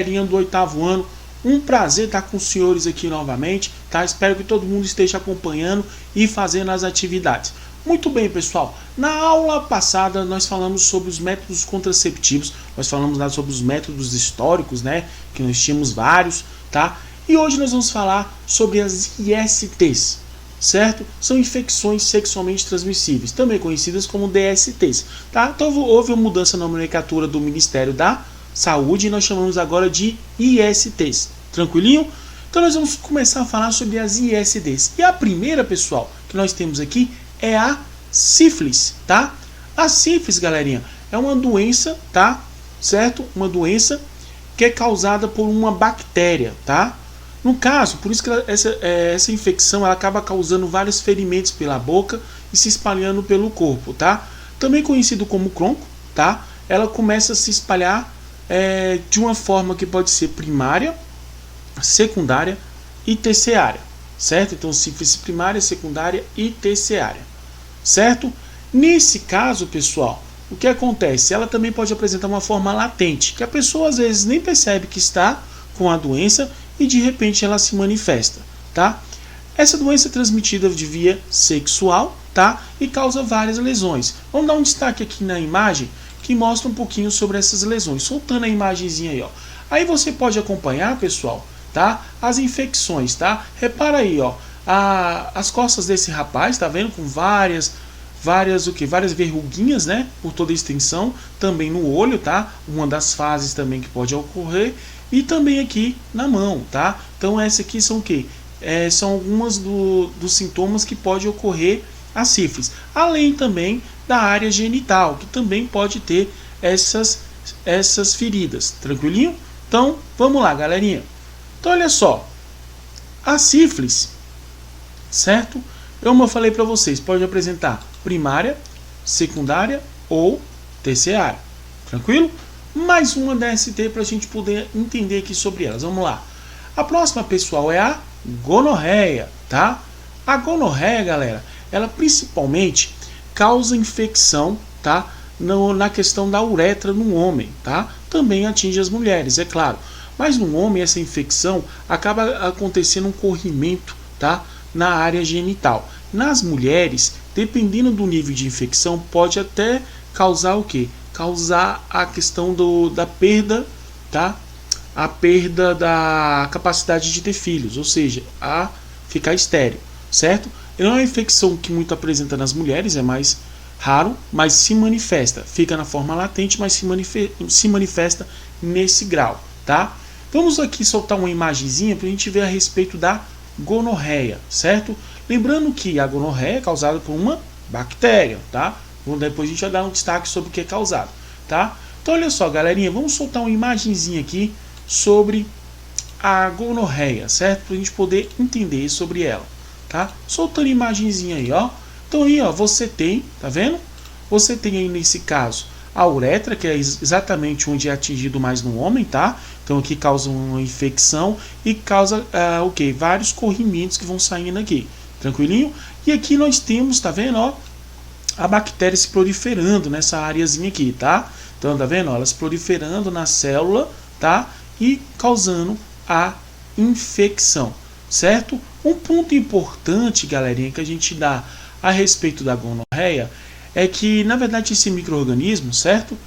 galerinha do 8º ano, um prazer estar com os senhores aqui novamente, tá? Espero que todo mundo esteja acompanhando e fazendo as atividades. Muito bem, pessoal, na aula passada nós falamos sobre os métodos contraceptivos, nós falamos sobre os métodos históricos, né, que nós tínhamos vários, tá? E hoje nós vamos falar sobre as ISTs, certo? São infecções sexualmente transmissíveis, também conhecidas como DSTs, tá? Então houve uma mudança na nomenclatura do Ministério da Saúde e nós chamamos agora de ISTs, tranquilinho? Então nós vamos começar a falar sobre as ISTs. E a primeira, pessoal, que nós temos aqui é a sífilis, tá? A sífilis, galerinha, é uma doença, tá? Certo? Uma doença que é causada por uma bactéria, tá? No caso, por isso que essa infecção ela acaba causando vários ferimentos pela boca e se espalhando pelo corpo, tá? Também conhecido como cronco, tá? Ela começa a se espalhar de uma forma que pode ser primária, secundária e terciária, certo? Então, sífilis primária, secundária e terciária, certo? Nesse caso, pessoal, o que acontece? Ela também pode apresentar uma forma latente, que a pessoa às vezes nem percebe que está com a doença e de repente ela se manifesta, tá? Essa doença é transmitida de via sexual, tá? E causa várias lesões. Vamos dar um destaque aqui na imagem que mostra um pouquinho sobre essas lesões, soltando a imagenzinha aí, ó. Aí você pode acompanhar, pessoal, tá? As infecções, tá? Repara aí, ó, as costas desse rapaz, tá vendo? Com várias verruguinhas, né? Por toda a extensão, também no olho, tá? Uma das fases também que pode ocorrer e também aqui na mão, tá? Então essa aqui são o quê? São algumas dos sintomas que pode ocorrer a sífilis, além também da área genital, que também pode ter essas feridas, tranquilinho? Então, vamos lá, galerinha. Então, olha só, a sífilis, certo? Como eu falei para vocês, pode apresentar primária, secundária ou terciária, tranquilo? Mais uma DST para a gente poder entender aqui sobre elas. Vamos lá. A próxima, pessoal, é a gonorreia, tá? A gonorreia, galera, ela principalmente causa infecção, tá? Na questão da uretra no homem, tá? Também atinge as mulheres, é claro. Mas no homem essa infecção acaba acontecendo um corrimento, tá? Na área genital. Nas mulheres, dependendo do nível de infecção, pode até causar o quê? Causar a questão da perda, tá? A perda da capacidade de ter filhos, ou seja, a ficar estéril, certo? Não é uma infecção que muito apresenta nas mulheres, é mais raro, mas se manifesta. Fica na forma latente, mas se manifesta nesse grau, tá? Vamos aqui soltar uma imagenzinha para a gente ver a respeito da gonorreia, certo? Lembrando que a gonorreia é causada por uma bactéria, tá? Depois a gente vai dar um destaque sobre o que é causado, tá? Então olha só, galerinha, vamos soltar uma imagenzinha aqui sobre a gonorreia, certo? Para a gente poder entender sobre ela, tá? Soltando a imagenzinha aí, ó. Então aí, ó, você tem, tá vendo? Você tem aí nesse caso a uretra, que é exatamente onde é atingido mais no homem, tá? Então aqui causa uma infecção e causa o que? Vários corrimentos que vão saindo aqui, tranquilinho? E aqui nós temos, tá vendo, ó, a bactéria se proliferando nessa areazinha aqui, tá? Então tá vendo, ó, ela se proliferando na célula, tá? E causando a infecção, certo? Um ponto importante, galerinha, que a gente dá a respeito da gonorreia é que, na verdade, esse micro-organismo, certo?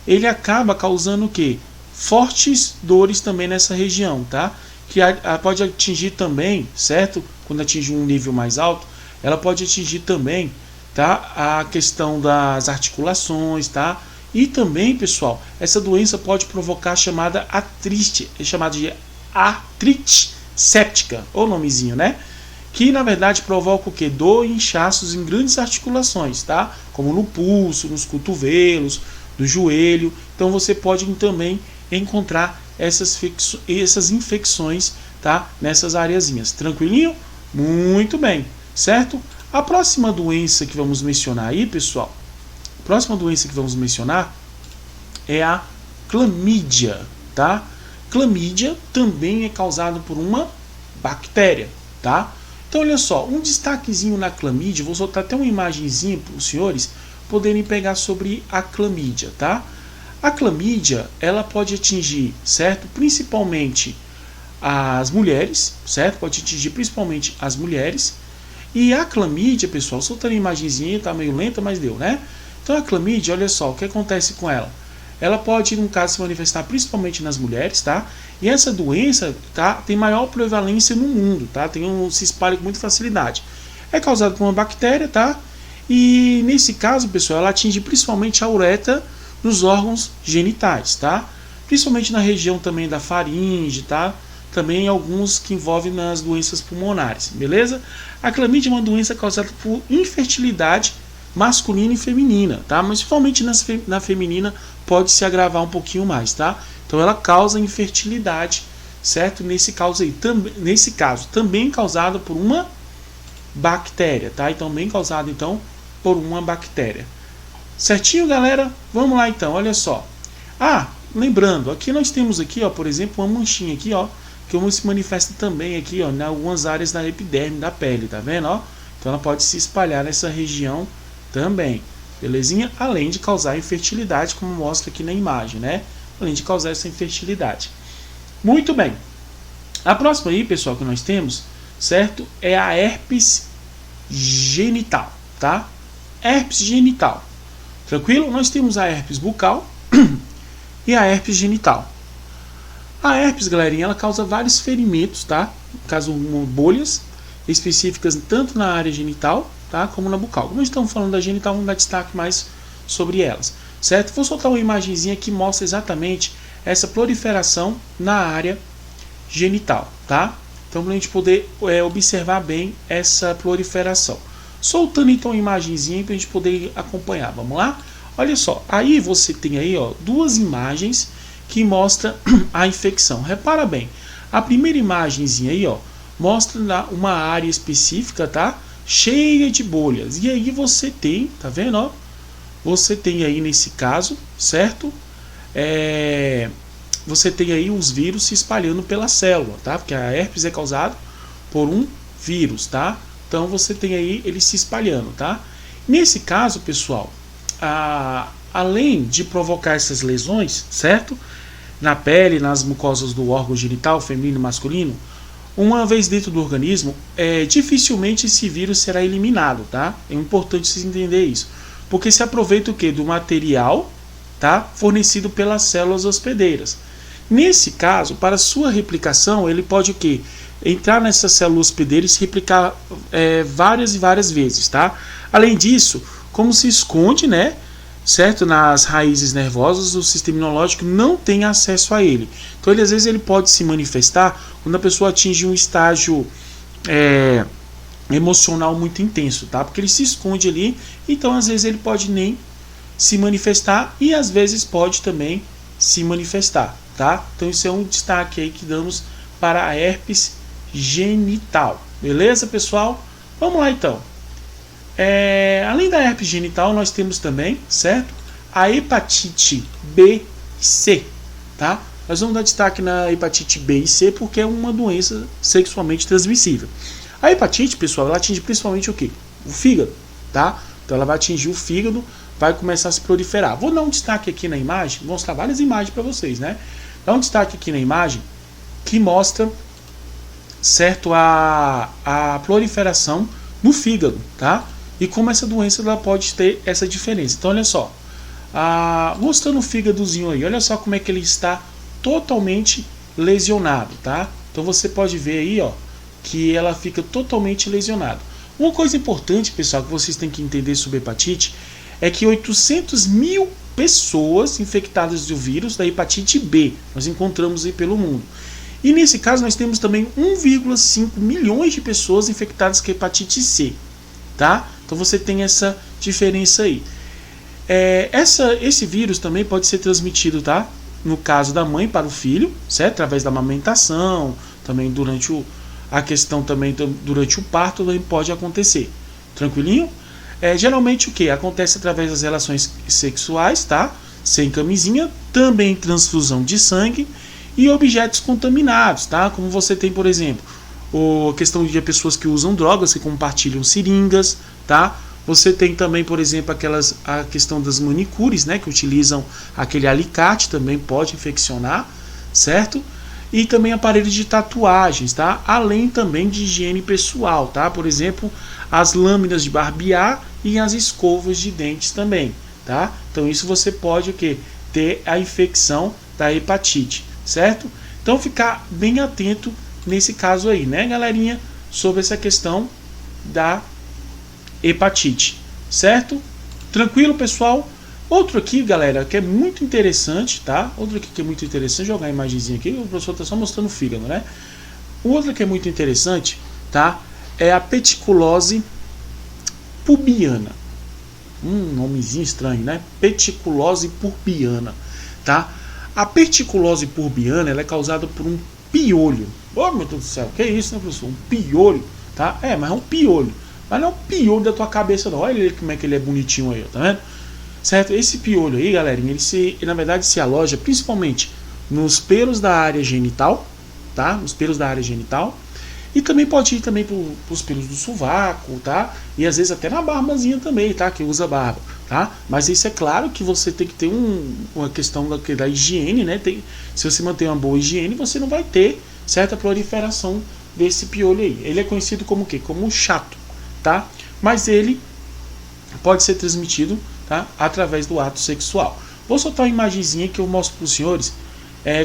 Ele acaba causando o quê? Fortes dores também nessa região, tá? Que pode atingir também, certo? Quando atinge um nível mais alto, ela pode atingir também, tá? A questão das articulações, tá? E também, pessoal, essa doença pode provocar a chamada artrite, chamada de artrite séptica, ou nomezinho, né? Que na verdade provoca o que? Dor e inchaços em grandes articulações, tá? Como no pulso, nos cotovelos, no joelho. Então você pode também encontrar essas infecções, tá? Nessas areazinhas. Tranquilinho? Muito bem, certo? A próxima doença que vamos mencionar aí, pessoal, a próxima doença que vamos mencionar é a clamídia, tá? Clamídia também é causada por uma bactéria, tá? Então, olha só, um destaquezinho na clamídia, vou soltar até uma imagenzinha para os senhores poderem pegar sobre a clamídia, tá? A clamídia, ela pode atingir, certo? Principalmente as mulheres, certo? Pode atingir principalmente as mulheres. E a clamídia, pessoal, soltando a imagenzinha, tá meio lenta, mas deu, né? Então a clamídia, olha só, o que acontece com ela? Ela pode, no caso, se manifestar principalmente nas mulheres, tá? E essa doença, tá, tem maior prevalência no mundo, tá? Se espalha com muita facilidade. É causada por uma bactéria, tá? E nesse caso, pessoal, ela atinge principalmente a uretra nos órgãos genitais, tá? Principalmente na região também da faringe, tá? Também alguns que envolvem nas doenças pulmonares, beleza? A clamídia é uma doença causada por infertilidade masculina e feminina, tá? Mas principalmente na feminina pode se agravar um pouquinho mais, tá? Então ela causa infertilidade, certo? Nesse caso também causada por uma bactéria, tá? Então bem causada então por uma bactéria. Certinho, galera? Vamos lá então, olha só. Lembrando, aqui nós temos aqui, ó, por exemplo, uma manchinha aqui, ó, que se manifesta também aqui, ó, em algumas áreas da epiderme da pele, tá vendo, ó? Então ela pode se espalhar nessa região também, belezinha? Além de causar infertilidade, como mostra aqui na imagem, né? Além de causar essa infertilidade. Muito bem. A próxima aí, pessoal, que nós temos, certo? É a herpes genital, tá? Herpes genital. Tranquilo? Nós temos a herpes bucal e a herpes genital. A herpes, galerinha, ela causa vários ferimentos, tá? No caso, bolhas específicas tanto na área genital, tá? Como na bucal. Como estamos falando da genital, vamos dar destaque mais sobre elas, certo? Vou soltar uma imagenzinha que mostra exatamente essa proliferação na área genital, tá? Então, para a gente poder observar bem essa proliferação. Soltando então a imagenzinha para a gente poder acompanhar. Vamos lá? Olha só, aí você tem aí, ó, duas imagens que mostram a infecção. Repara bem, a primeira imagenzinha aí, ó, mostra uma área específica, tá? Cheia de bolhas. E aí você tem, tá vendo, ó? Você tem aí nesse caso, certo? Você tem aí os vírus se espalhando pela célula, tá? Porque a herpes é causada por um vírus, tá? Então você tem aí ele se espalhando, tá? Nesse caso, pessoal, além de provocar essas lesões, certo? Na pele, nas mucosas do órgão genital, feminino e masculino, uma vez dentro do organismo, dificilmente esse vírus será eliminado, tá? É importante vocês entenderem isso. Porque se aproveita o quê? Do material, tá? Fornecido pelas células hospedeiras. Nesse caso, para sua replicação, ele pode o quê? Entrar nessa célula hospedeira e se replicar várias e várias vezes, tá? Além disso, como se esconde, né? Certo? Nas raízes nervosas, o sistema imunológico não tem acesso a ele. Então, às vezes, ele pode se manifestar quando a pessoa atinge um estágio emocional muito intenso, tá? Porque ele se esconde ali, então, às vezes, ele pode nem se manifestar e, às vezes, pode também se manifestar, tá? Então, isso é um destaque aí que damos para a herpes genital. Beleza, pessoal? Vamos lá, então. Além da herpes genital, nós temos também, certo? A hepatite B e C, tá? Nós vamos dar destaque na hepatite B e C porque é uma doença sexualmente transmissível. A hepatite, pessoal, ela atinge principalmente o quê? O fígado, tá? Então ela vai atingir o fígado, vai começar a se proliferar. Vou dar um destaque aqui na imagem, vou mostrar várias imagens para vocês, né? Dá um destaque aqui na imagem que mostra, certo, a proliferação no fígado, tá? E como essa doença ela pode ter essa diferença. Então, olha só. Mostrando o fígadozinho aí. Olha só como é que ele está totalmente lesionado, tá? Então, você pode ver aí, ó, que ela fica totalmente lesionada. Uma coisa importante, pessoal, que vocês têm que entender sobre hepatite é que 800 mil pessoas infectadas do vírus da hepatite B nós encontramos aí pelo mundo. E nesse caso, nós temos também 1,5 milhões de pessoas infectadas com hepatite C, tá? Então você tem essa diferença aí. Esse vírus também pode ser transmitido, tá? No caso da mãe para o filho, certo? Através da amamentação, também durante durante o parto também pode acontecer. Tranquilinho? Geralmente o que? Acontece através das relações sexuais, tá? Sem camisinha, também transfusão de sangue e objetos contaminados, tá? Como você tem, por exemplo, a questão de pessoas que usam drogas, que compartilham seringas, tá? Você tem também, por exemplo, a questão das manicures, né, que utilizam aquele alicate, também pode infeccionar, certo? E também aparelhos de tatuagens, tá? Além também de higiene pessoal, tá? Por exemplo, as lâminas de barbear e as escovas de dentes também, tá? Então isso você pode o quê? Ter a infecção da hepatite, certo? Então ficar bem atento nesse caso aí, né, galerinha? Sobre essa questão da hepatite, certo? Tranquilo, pessoal? Outro aqui, galera, que é muito interessante, tá? Outro aqui que é muito interessante, jogar a imagenzinha aqui, o professor tá só mostrando o fígado, né? O outro que é muito interessante, tá? É a peticulose pubiana. Nomezinho estranho, né? Peticulose pubiana, tá? A peticulose pubiana, ela é causada por um piolho. Oh, meu Deus do céu, que é isso, né, professor? Um piolho, tá? Mas é um piolho. Mas não é um piolho da tua cabeça, não. Olha ele, como é que ele é bonitinho aí, tá vendo? Certo? Esse piolho aí, galerinha, ele na verdade se aloja principalmente nos pelos da área genital, tá? Nos pelos da área genital. E também pode ir também para os pelos do sovaco, tá? E às vezes até na barbazinha também, tá? Que usa barba, tá? Mas isso é claro que você tem que ter uma questão da higiene, né? Se você manter uma boa higiene, você não vai ter certa proliferação desse piolho aí. Ele é conhecido como o quê? Como chato, tá? Mas ele pode ser transmitido, tá? Através do ato sexual. Vou soltar uma imagenzinha que eu mostro para os senhores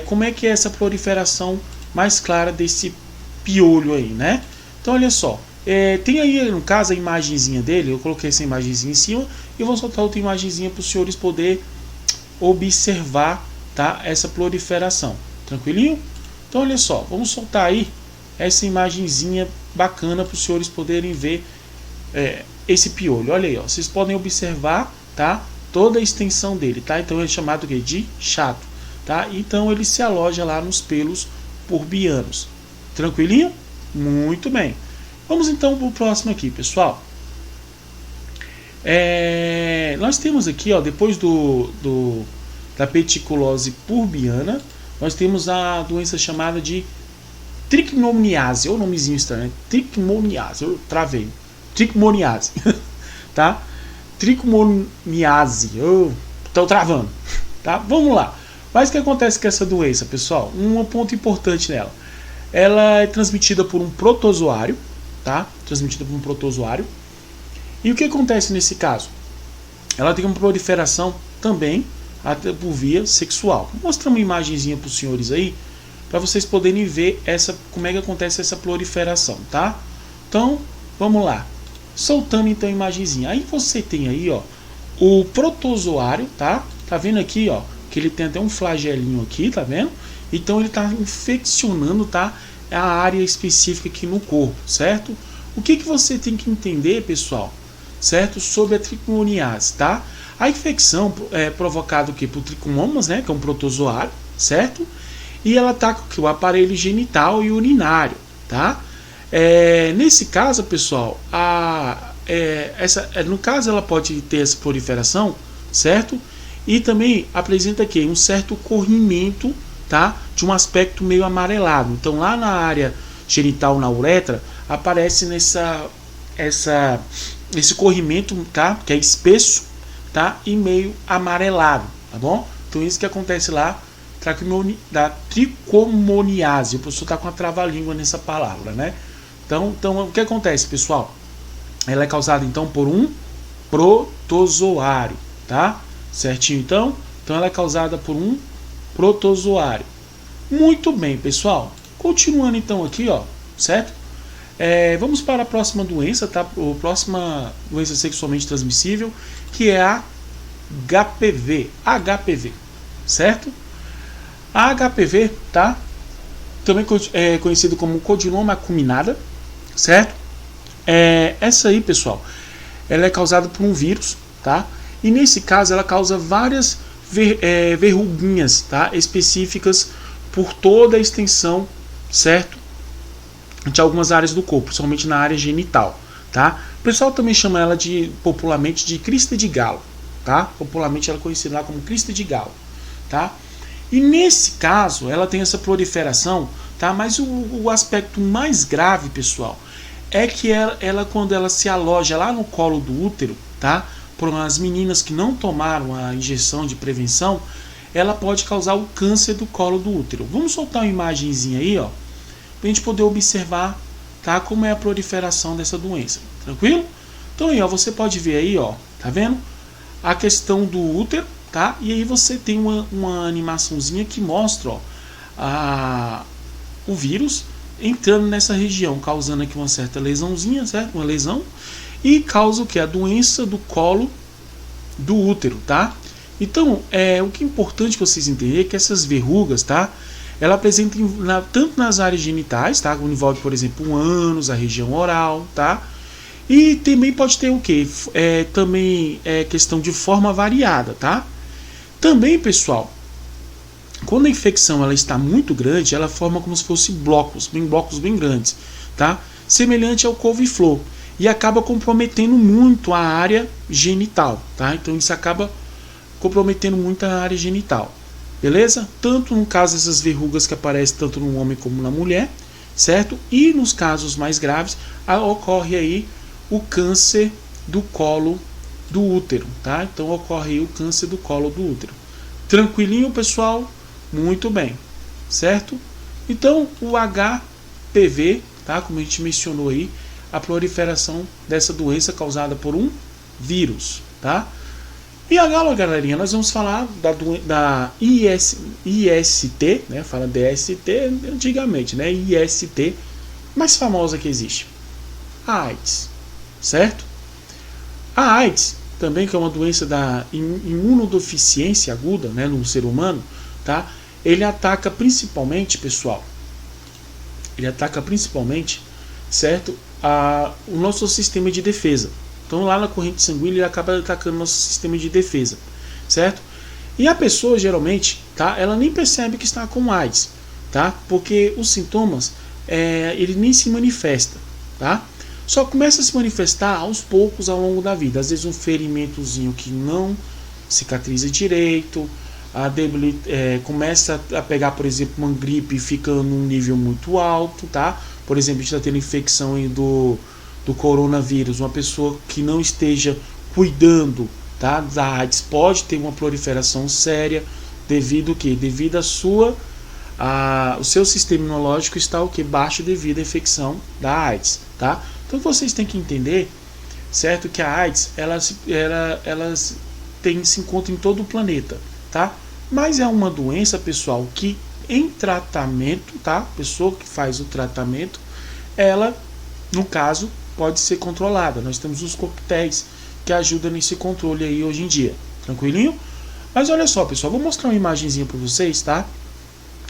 como é que é essa proliferação mais clara desse piolho aí, né? Então olha só, tem aí no caso a imagenzinha dele, eu coloquei essa imagenzinha em cima e vou soltar outra imagenzinha para os senhores poderem observar, tá? Essa proliferação, tranquilinho? Então olha só, vamos soltar aí essa imagenzinha bacana para os senhores poderem ver esse piolho. Olha aí, ó, vocês podem observar, tá? Toda a extensão dele, tá? Então é chamado de chato, tá? Então ele se aloja lá nos pelos pubianos. Tranquilinho? Muito bem. Vamos então para o próximo aqui, pessoal. Nós temos aqui, ó, depois da peticulose pubiana, nós temos a doença chamada de trichomoniase, ou nomezinho estranho, né? Trichomoniase, eu travei. Trichomoniase, tá? Trichomoniase, eu tô travando, tá? Vamos lá. Mas o que acontece com essa doença, pessoal? Um ponto importante nela. Ela é transmitida por um protozoário, tá? Transmitida por um protozoário. E o que acontece nesse caso? Ela tem uma proliferação também até por via sexual. Vou mostrar uma imagenzinha para os senhores aí, para vocês poderem ver como é que acontece essa proliferação, tá? Então, vamos lá. Soltando então a imagenzinha. Aí você tem aí, ó, o protozoário, tá? Tá vendo aqui, ó, que ele tem até um flagelinho aqui, tá vendo? Então ele está infeccionando, tá, a área específica aqui no corpo, certo? O que você tem que entender, pessoal, certo? Sobre a trichomoniase, tá? A infecção é provocada por tricomonas, né, que é um protozoário, certo? E ela ataca o aparelho genital e urinário, tá? Nesse caso, pessoal, no caso ela pode ter essa proliferação, certo? E também apresenta aqui um certo corrimento, tá? De um aspecto meio amarelado. Então lá na área genital, na uretra, aparece esse corrimento, tá? Que é espesso, tá? E meio amarelado, tá bom? Então isso que acontece lá da trichomoniase. O professor está com a trava-língua nessa palavra, né? Então o que acontece, pessoal? Ela é causada então por um protozoário, tá? Certinho então? Então ela é causada por um protozoário. Muito bem, pessoal. Continuando então aqui, ó, certo? Vamos para a próxima doença, tá? A próxima doença sexualmente transmissível, que é a HPV, certo? A HPV, tá? Também é conhecido como codinoma acuminada, certo? Essa aí, pessoal, ela é causada por um vírus, tá? E nesse caso ela causa várias verruguinhas, tá? Específicas por toda a extensão, certo? De algumas áreas do corpo, principalmente na área genital, tá? O pessoal também chama ela popularmente de crista de galo, tá? Popularmente ela é conhecida lá como crista de galo, tá? E nesse caso ela tem essa proliferação, tá? Mas o aspecto mais grave, pessoal, é que ela quando ela se aloja lá no colo do útero, tá? Por as meninas que não tomaram a injeção de prevenção, ela pode causar o câncer do colo do útero. Vamos soltar uma imagenzinha aí, ó, pra gente poder observar, tá, como é a proliferação dessa doença. Tranquilo? Então aí, ó, você pode ver aí, ó, tá vendo? A questão do útero, tá? E aí você tem uma animaçãozinha que mostra, ó, o vírus entrando nessa região, causando aqui uma certa lesãozinha, certo? Uma lesão, e causa o que? A doença do colo do útero, tá? Então, o que é importante vocês entenderem é que essas verrugas, tá? Ela apresenta tanto nas áreas genitais, tá? Quando envolve, por exemplo, o ânus, a região oral, tá? E também pode ter o que? Também questão de forma variada, tá? Também, pessoal, quando a infecção ela está muito grande, ela forma como se fosse blocos bem grandes, tá? Semelhante ao couve-flor, e acaba comprometendo muito a área genital, tá? Então isso acaba comprometendo muito a área genital, beleza? Tanto no caso dessas verrugas que aparecem tanto no homem como na mulher, certo? E nos casos mais graves ocorre aí o câncer do colo do útero, tá? Então ocorre aí o câncer do colo do útero. Tranquilinho, pessoal? Muito bem, certo? Então o HPV, tá? Como a gente mencionou aí, a proliferação dessa doença causada por um vírus, tá? E agora, galerinha, nós vamos falar da IST, né? Fala DST antigamente, né? IST, mais famosa que existe, a AIDS, certo? A AIDS também, que é uma doença da imunodeficiência aguda, né, no ser humano, tá? Ele ataca principalmente, pessoal, certo? O nosso sistema de defesa. Então lá na corrente sanguínea ele acaba atacando o nosso sistema de defesa, certo? E a pessoa geralmente, tá? Ela nem percebe que está com AIDS, tá? Porque os sintomas, ele nem se manifesta, tá? Só começa a se manifestar aos poucos ao longo da vida. Às vezes um ferimentozinho que não cicatriza direito, começa a pegar, por exemplo, uma gripe ficando num nível muito alto, tá? Por exemplo, a gente está tendo infecção aí do coronavírus, uma pessoa que não esteja cuidando, tá, da AIDS pode ter uma proliferação séria devido ao quê? Devido o seu sistema imunológico está o que? Baixo devido à infecção da AIDS, tá? Então vocês têm que entender, certo, que a AIDS ela se encontra em todo o planeta, tá? Mas é uma doença, pessoal, que em tratamento, tá? A pessoa que faz o tratamento, ela, no caso, pode ser controlada. Nós temos os coquetéis que ajudam nesse controle aí hoje em dia. Tranquilinho? Mas olha só, pessoal, vou mostrar uma imagenzinha para vocês, tá?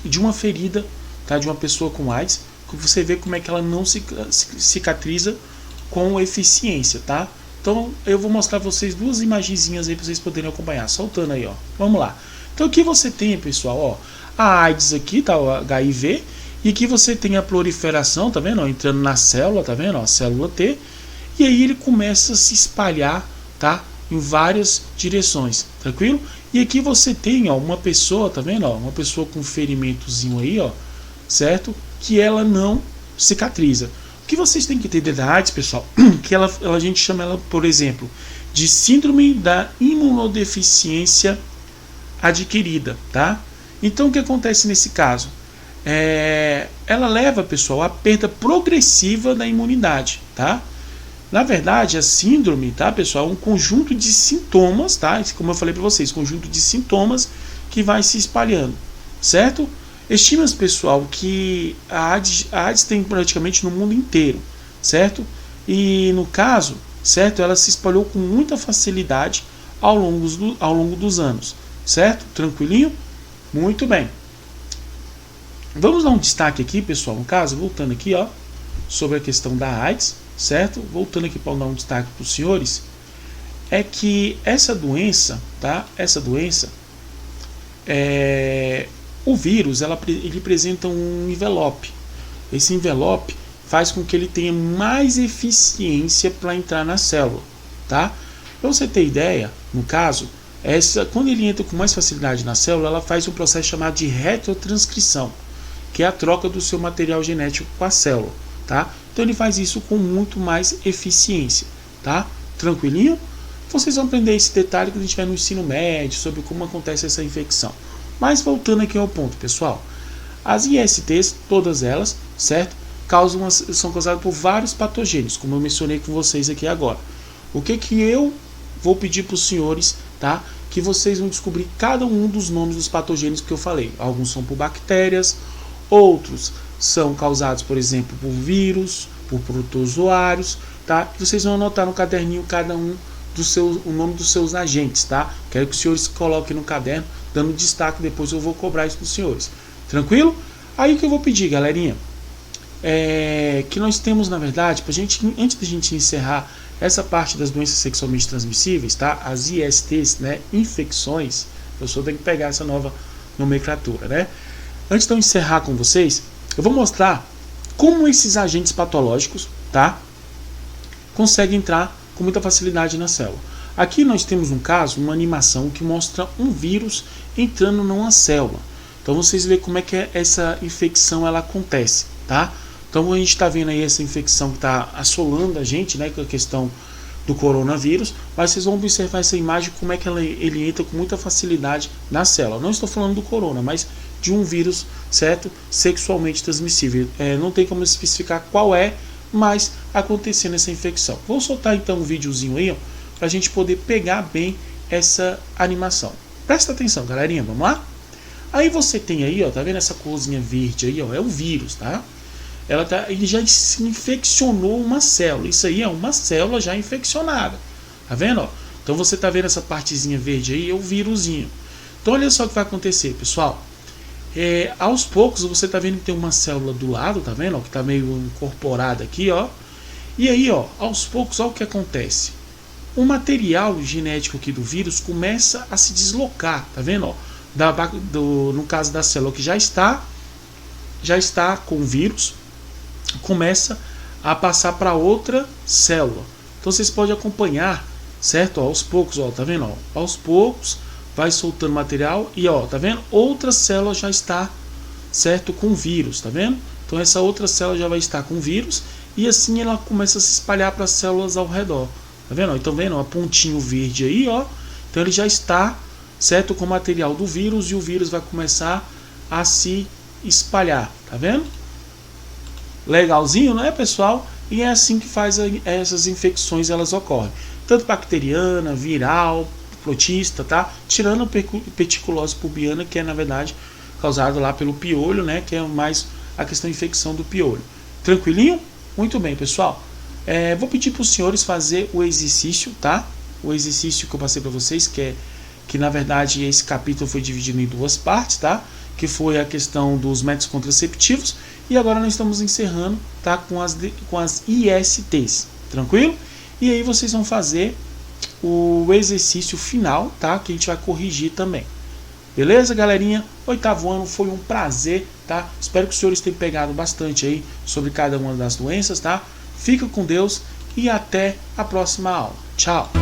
De uma ferida, tá? De uma pessoa com AIDS, que você vê como é que ela não cicatriza com eficiência, tá? Então eu vou mostrar para vocês duas imagenzinhas aí para vocês poderem acompanhar. Soltando aí, ó. Vamos lá. Então aqui você tem, pessoal, ó, a AIDS aqui, tá? O HIV. E aqui você tem a proliferação, tá vendo? Ó, entrando na célula, tá vendo? Ó, a célula T. E aí ele começa a se espalhar, tá? Em várias direções, tranquilo? E aqui você tem, ó, uma pessoa, tá vendo? Ó, uma pessoa com um ferimentozinho aí, ó, certo? Que ela não cicatriza. O que vocês têm que entender da AIDS, pessoal, que a gente chama ela, por exemplo, de síndrome da imunodeficiência adquirida, tá? Então o que acontece nesse caso? Ela leva, pessoal, à perda progressiva da imunidade, tá? Na verdade, a síndrome, tá, pessoal, é um conjunto de sintomas, tá? Como eu falei para vocês, conjunto de sintomas que vai se espalhando, certo? Estima-se, pessoal, que a AIDS tem praticamente no mundo inteiro, certo? E no caso, certo, ela se espalhou com muita facilidade ao longo dos anos, certo? Tranquilinho? Muito bem. Vamos dar um destaque aqui, pessoal, no caso, voltando aqui, ó, sobre a questão da AIDS, certo? Voltando aqui para dar um destaque para os senhores, é que essa doença, tá? Essa doença, o vírus, ele apresenta um envelope. Esse envelope faz com que ele tenha mais eficiência para entrar na célula, tá? Para você ter ideia, no caso, quando ele entra com mais facilidade na célula, ela faz um processo chamado de retrotranscrição, que é a troca do seu material genético com a célula, tá? Então ele faz isso com muito mais eficiência, tá? Tranquilinho? Vocês vão aprender esse detalhe quando a gente vai no ensino médio, sobre como acontece essa infecção. Mas voltando aqui ao ponto, pessoal. As ISTs, todas elas, certo? São causadas por vários patogênios, como eu mencionei com vocês aqui agora. O que eu vou pedir para os senhores, tá? Que vocês vão descobrir cada um dos nomes dos patogênios que eu falei. Alguns são por bactérias, outros são causados, por exemplo, por vírus, por protozoários, tá? E vocês vão anotar no caderninho cada um o nome dos seus agentes, tá? Quero que os senhores coloquem no caderno, dando destaque, depois eu vou cobrar isso para os senhores. Tranquilo? Aí o que eu vou pedir, galerinha, que nós temos, na verdade, antes da gente encerrar essa parte das doenças sexualmente transmissíveis, tá? As ISTs, né? Infecções, eu só tenho que pegar essa nova nomenclatura, né? Antes de eu encerrar com vocês, eu vou mostrar como esses agentes patológicos, tá? Conseguem entrar com muita facilidade na célula. Aqui nós temos um caso, uma animação que mostra um vírus entrando numa célula. Então vocês veem como é que essa infecção ela acontece, tá? Então a gente está vendo aí essa infecção que está assolando a gente, né, com a questão do coronavírus, mas vocês vão observar essa imagem, como é que ele entra com muita facilidade na célula. Não estou falando do corona, mas de um vírus, certo? Sexualmente transmissível. Não tem como especificar qual é, mas acontecendo essa infecção. Vou soltar então um videozinho aí, para a gente poder pegar bem essa animação. Presta atenção, galerinha, vamos lá? Aí você tem aí, ó, tá vendo essa corzinha verde aí, ó, é o vírus, tá? Ele já se infeccionou uma célula. Isso aí é uma célula já infeccionada. Tá vendo, ó? Então você tá vendo essa partezinha verde aí, é o vírusinho. Então olha só o que vai acontecer, pessoal. Aos poucos você tá vendo que tem uma célula do lado, tá vendo, ó, que tá meio incorporada aqui, ó. E aí, ó, aos poucos, ó, o que acontece? O material genético aqui do vírus começa a se deslocar, tá vendo, ó? No caso da célula que já está com o vírus, começa a passar para outra célula. Então vocês podem acompanhar, certo? Ó, aos poucos, ó, tá vendo? Ó, aos poucos vai soltando material e, ó, tá vendo? Outra célula já está, certo, com vírus, tá vendo? Então essa outra célula já vai estar com vírus e assim ela começa a se espalhar para as células ao redor. Tá vendo? Então vendo, ó, pontinho verde aí, ó. Então ele já está, certo, com o material do vírus e o vírus vai começar a se espalhar, tá vendo? Legalzinho, né, pessoal? E é assim que essas infecções elas ocorrem, tanto bacteriana, viral, protista, tá? Tirando a peticulose pubiana, que é na verdade causado lá pelo piolho, né? Que é mais a questão de infecção do piolho. Tranquilinho? Muito bem, pessoal. Vou pedir para os senhores fazer o exercício, tá? O exercício que eu passei para vocês, que na verdade esse capítulo foi dividido em duas partes, tá? Que foi a questão dos métodos contraceptivos, e agora nós estamos encerrando, tá, com as ISTs, tranquilo? E aí vocês vão fazer o exercício final, tá, que a gente vai corrigir também. Beleza, galerinha? 8º ano, foi um prazer, tá? Espero que os senhores tenham pegado bastante aí sobre cada uma das doenças, tá? Fica com Deus e até a próxima aula. Tchau!